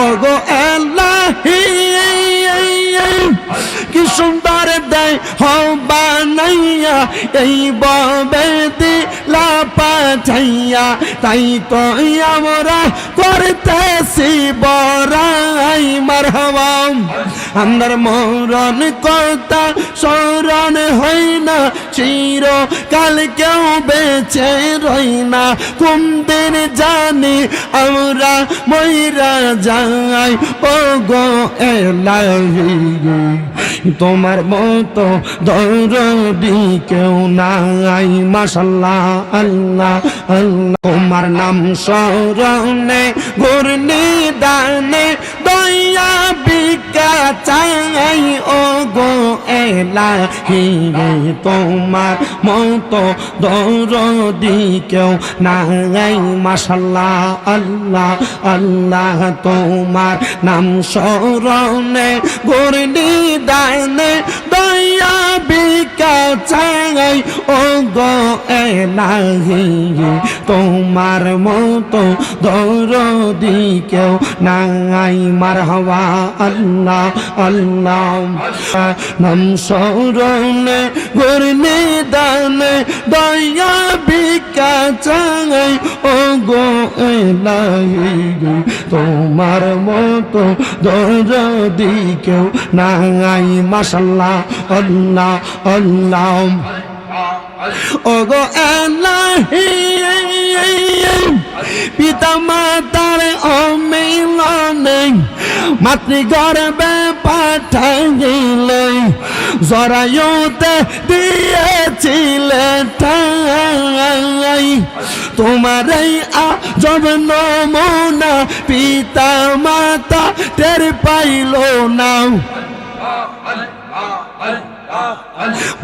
ওগো এলাহি কি সুন্দর দেয় বানাইয়া এই ববে দিলা পাঠাইয়া তাই তো আমরা করতেছি বড়াই মারহাবা আমার মরণ কথা স্মরণ হয় না চিরকাল কেউ বেঁচে রই না কোন দিন জানি আমরা মইরা যাই ওগো এলাহি তোমার মতো দরদি কেউ নাই মাশাআল্লাহ আল্লাহ আল্লাহ তোমার নাম স্মরণে ঘূর্ণি দানে দয়া বিকা চাই ওগো এলাহি তোমার মতো দরদি কেউ নাই মাশাআল্লাহ আল্লাহ আল্লাহ তোমার নাম স্মরণে ঘূর্ণি দানে দয়া বিকা চাই ওগো এলাহি তোমার মতো দরদি কেউ নাই মারহাবা আল্লাহ আল্লাহ নাম স্মরণে ঘূর্ণি দানে দয়া বিকা চাই ওগো এলাহি তোমার মতো দরদি কেউ নাই মাশাআল্লাহ আল্লাহ আল্লাহ ওগো এলাহি পিতা মাতার অমিলনে মাতৃগর্ভে পাঠাইলে জরায়ুতে দিয়েছিলে ঠাই তোমার এই আজব নমুনা পিতা মাতা টের পাইল না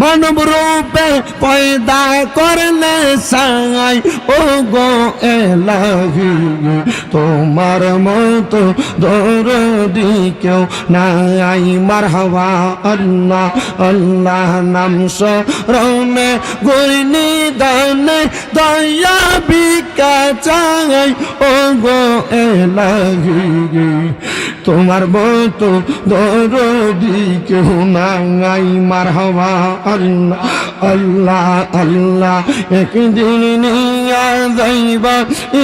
মানব রূপে পয়দা করলে সাই ওগো এলাহি তোমার মতো দরদি কেউ নাই মারহাবা আল্লাহ আল্লাহ নাম স্মরণে ঘূর্ণি দানে দয়া বিকা চাই ওগো এলাহি তোমার মতো দরদি কেউ নাই মারহাবা আল্লাহ আল্লাহ আল্লাহ একদিন নিয়া যাইবা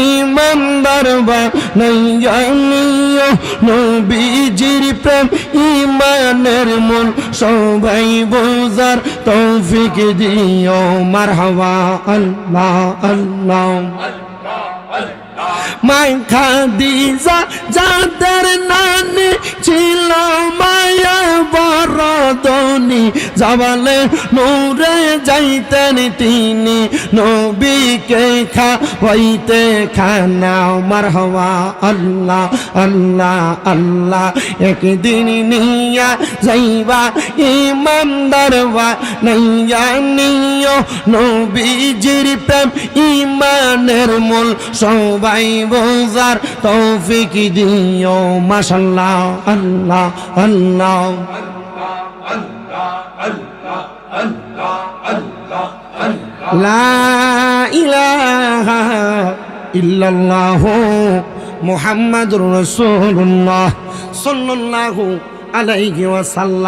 ইমানদার বানাইয়া নিও নবীজির প্রেম ইমানের মূল সবাই বোঝার তৌফিক দিও মারহাবা আল্লাহ আল্লাহ মাই খাদিজা যাদের নানি ছিল মায়া বরদনি জাবালে নূরে যাইতেন তিনি নবীকে খাওয়াইতে খানা মারহাবা আল্লাহ আল্লাহ আল্লাহ একদিন নিয়া যাইবা ইমানদার বানাইয়া নিও নবীজির প্রেম ইমানের মূল সবাই বোঝার তৌফিক দিও মাশাআল্লাহ আল্লাহ আল্লাহ লা ইলাহা ইল্লাল্লাহ মুহাম্মাদুর রাসূলুল্লাহ সাল্লাল্লাহু আলাইহি ওয়াসাল্লাম।